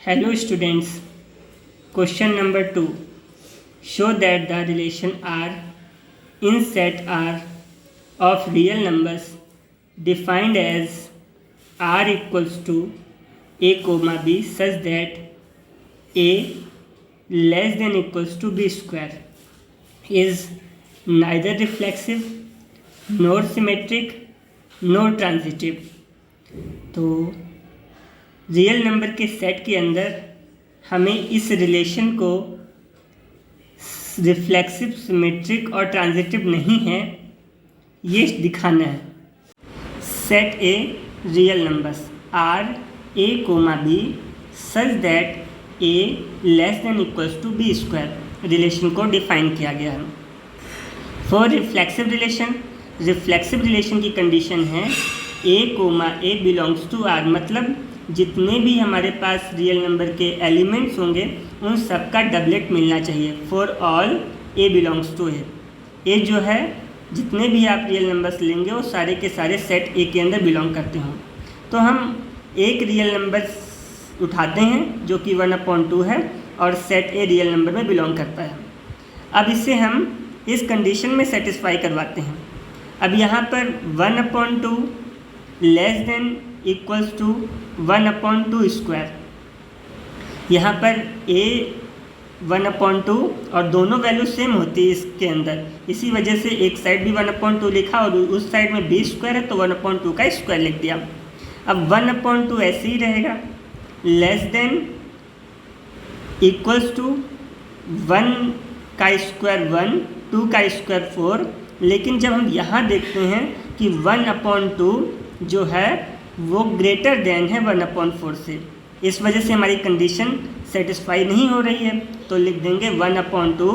Hello students, question number 2. Show that the relation R in set R of real numbers defined as R equals to A comma B such that A less than equals to B square is neither reflexive nor symmetric nor transitive. तो real number के set के अंदर हमें इस relation को reflexive, symmetric और transitive नहीं है ये दिखाना है। Set A real numbers R A comma B such that A less than equals to B square relation को डिफाइन किया गया है। फॉर रिफ्लेक्सिव रिलेशन की कंडीशन है A comma A belongs to R, मतलब जितने भी हमारे पास रियल नंबर के एलिमेंट्स होंगे उन सब का डबलेट मिलना चाहिए। For all A belongs to A जो है जितने भी आप रियल नंबर्स लेंगे वो सारे के सारे सेट ए के अंदर बिलोंग करते हों। तो हम एक रियल नंबर उठाते हैं जो कि 1/2 है और सेट ए रियल नंबर में बिलोंग करता है। अब इसे हम इस कंडीशन में सेटिस्फाई करवाते हैं। अब यहाँ पर 1/2 less than equals to 1/2 square, यहाँ पर a 1/2 और दोनों वैल्यू सेम होती है इसके अंदर, इसी वजह से एक साइड भी 1/2 लिखा और उस साइड में b स्क्वायर है तो 1/2 का स्क्वायर लिख दिया। अब 1/2 ऐसे ही रहेगा, लेस देन इक्वल्स टू 1 का स्क्वायर 1, 2 का स्क्वायर 4, लेकिन जब हम यहाँ देखते हैं कि 1/2 जो है वो ग्रेटर देन है 1/4 से, इस वजह से हमारी कंडीशन सेटिस्फाई नहीं हो रही है। तो लिख देंगे 1/2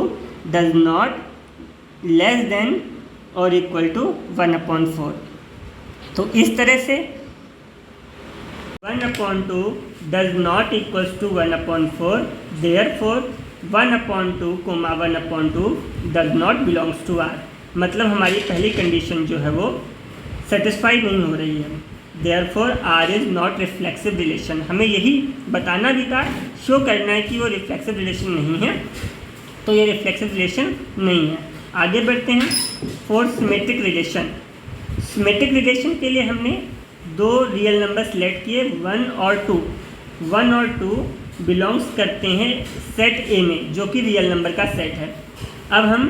डज नॉट लेस देन और इक्वल टू 1/4। तो इस तरह से 1/2 does not equals to 1/4, therefore 1/2 1/2 does not belongs to R, मतलब हमारी पहली कंडीशन जो है वो सेटिस्फाई नहीं हो रही है। Therefore R is not reflexive relation, हमें यही बताना भी था, शो करना है कि वो रिफ्लेक्सिव रिलेशन नहीं है, तो ये रिफ्लेक्सिव रिलेशन नहीं है। आगे बढ़ते हैं। फॉर सिमेट्रिक रिलेशन के लिए हमने दो रियल नंबर सेलेक्ट किए 1 और 2। 1 और 2 बिलोंग्स करते हैं सेट ए में जो कि रियल नंबर का सेट है। अब हम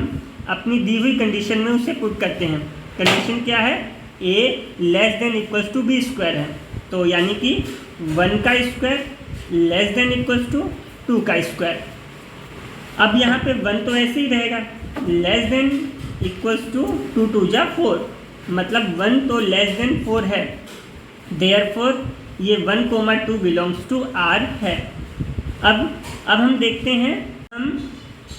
अपनी दी हुई कंडीशन में उसे पुट करते हैं। कंडीशन क्या है? a less than equals to B square है, तो यानी कि 1 का square less than equals to 2 का स्क्वायर। अब यहाँ पे 1 तो ऐसे ही रहेगा, लेस देन इक्वल्स टू 2 2 जा 4, मतलब 1 तो लेस देन 4 है, देयरफॉर ये 1,2 बिलोंग्स टू आर है। अब हम देखते हैं, हम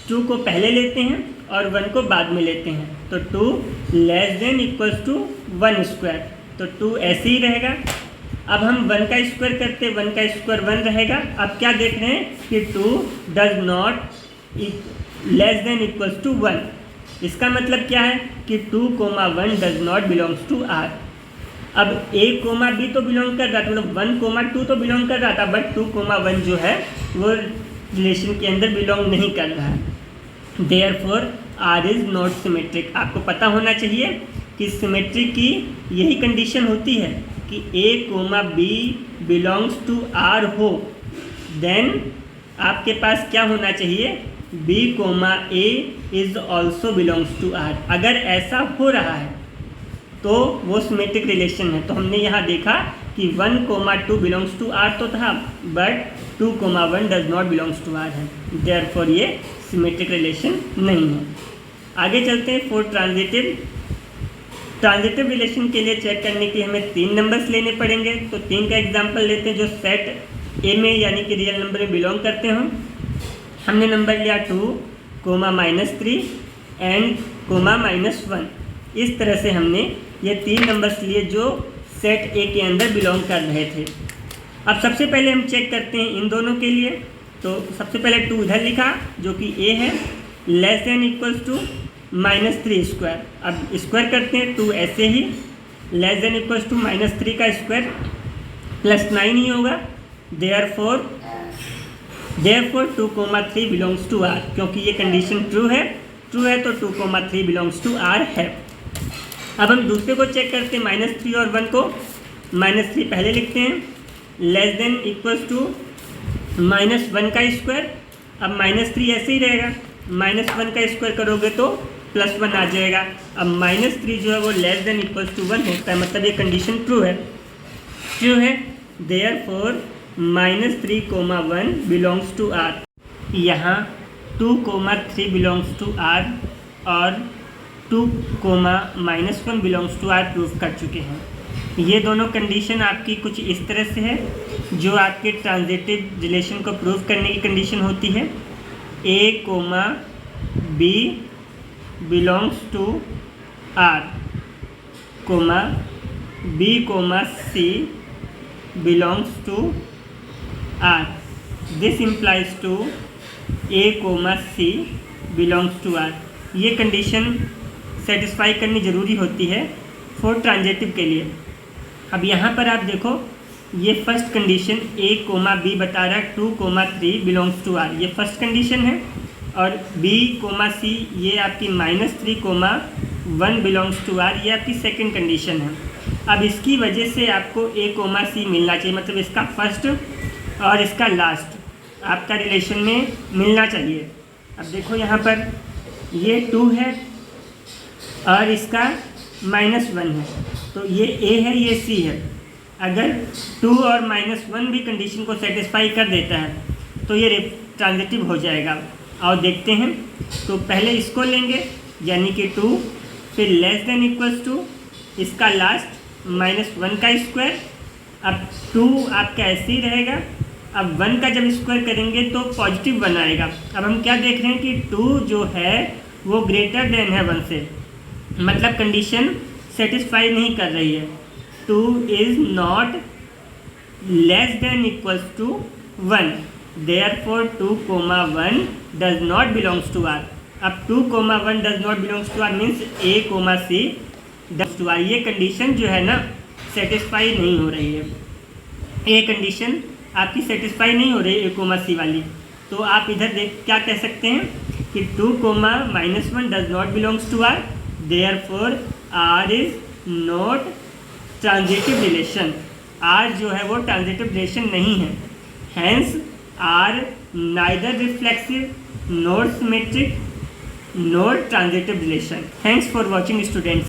2 को पहले लेते हैं और 1 को बाद में लेते हैं, तो 2 less than equals to 1 square, तो 2 ऐसे ही रहेगा। अब हम 1 का स्क्वायर करते, 1 का स्क्वायर 1 रहेगा। अब क्या देख रहे हैं कि 2 does not less than equals to 1, इसका मतलब क्या है कि 2,1 does not belongs to R. अब a, b तो बिलोंग कर रहा था, मतलब 1,2 तो बिलोंग कर रहा था, बट 2,1 जो है वो रिलेशन के अंदर बिलोंग नहीं कर रहा है। Therefore R is not symmetric. आपको पता होना चाहिए कि सिमेट्रिक की यही कंडीशन होती है कि a, b belongs to R हो, देन आपके पास क्या होना चाहिए? b, a is also belongs to R. अगर ऐसा हो रहा है तो वो सिमेट्रिक रिलेशन है। तो हमने यहाँ देखा कि 1,2 बिलोंग्स टू आर तो था, but 2,1 does not belongs to R है, देयरफॉर ये सिमेट्रिक रिलेशन नहीं है। आगे चलते हैं। फॉर ट्रांजिटिव रिलेशन के लिए चेक करने के लिए हमें 3 नंबर्स लेने पड़ेंगे, तो 3 का एग्जांपल लेते हैं जो सेट ए में यानी कि रियल नंबर में बिलोंग करते हों। हमने नंबर लिया 2, -3 एंड -1। इस तरह से हमने ये 3 नंबर्स लिए जो सेट ए के अंदर बिलोंग कर रहे थे। अब सबसे पहले हम चेक करते हैं इन दोनों के लिए, तो सबसे पहले 2 इधर लिखा जो कि ए है, less than equals to -3 square. अब स्क्वायर करते हैं, 2 ऐसे ही, लेस देन इक्वल्स टू -3 का स्क्वायर +9 ही होगा, therefore therefore 2,3 belongs to R, क्योंकि ये कंडीशन ट्रू है तो 2,3 बिलोंग्स टू आर है। अब हम दूसरे को चेक करते हैं, -3 और 1 को। -3 पहले लिखते हैं, लेस देन इक्वल्स टू -1 का स्क्वायर। अब -3 ऐसे ही रहेगा, -1 का स्क्वायर करोगे तो +1 आ जाएगा। अब -3 जो है वो लेस देन इक्वल्स टू 1 होता है, मतलब ये कंडीशन ट्रू है। Therefore -3,1 belongs to R. यहाँ 2,3 बिलोंग्स टू आर और 2,-1 बिलोंग्स टू आर प्रूव कर चुके हैं। ये दोनों कंडीशन आपकी कुछ इस तरह से है, जो आपके ट्रांजिटिव रिलेशन को प्रूव करने की कंडीशन होती है। A, B belongs to R, B, C belongs to R। This implies to A, C belongs to R। ये कंडीशन सेटिस्फाई करनी ज़रूरी होती है फॉर ट्रांजिटिव के लिए। अब यहाँ पर आप देखो, ये फर्स्ट कंडीशन A, B बता रहा है 2,3 बिलोंग्स टू R, ये फर्स्ट कंडीशन है। और B, C ये आपकी -3,1 बिलोंग्स टू R, ये आपकी सेकंड कंडीशन है। अब इसकी वजह से आपको A, C मिलना चाहिए, मतलब इसका फर्स्ट और इसका लास्ट आपका रिलेशन में मिलना चाहिए। अब देखो यहाँ पर ये 2 है और इसका -1 है, तो ये A है, ये C है। अगर 2 और -1 भी कंडीशन को सेटिस्फाई कर देता है तो ये ट्रांजिटिव हो जाएगा। और देखते हैं, तो पहले इसको लेंगे यानी कि 2, फिर लेस देन इक्वल्स टू इसका लास्ट -1 का स्क्वायर। अब 2 आपका ऐसे ही रहेगा। अब 1 का जब स्क्वायर करेंगे तो पॉजिटिव 1 आएगा। अब हम क्या देख रहे हैं कि 2 जो है वो ग्रेटर देन है 1 से, मतलब कंडीशन सेटिस्फाई नहीं कर रही है। 2 is not less than equals to 1, therefore 2,1 does not belongs to R. अब 2,1 does not belongs to R means A, C does to R. ये कंडीशन जो है ना सेटिस्फाई नहीं हो रही है, ये कंडीशन आपकी सेटिस्फाई नहीं हो रही A, C वाली। तो आप इधर देख क्या कह सकते हैं कि 2,-1 does not belongs to R, therefore R is not transitive relation. R जो है वो ट्रांजिटिव रिलेशन नहीं है, hence R neither reflexive nor symmetric nor transitive relation. Thanks for watching students.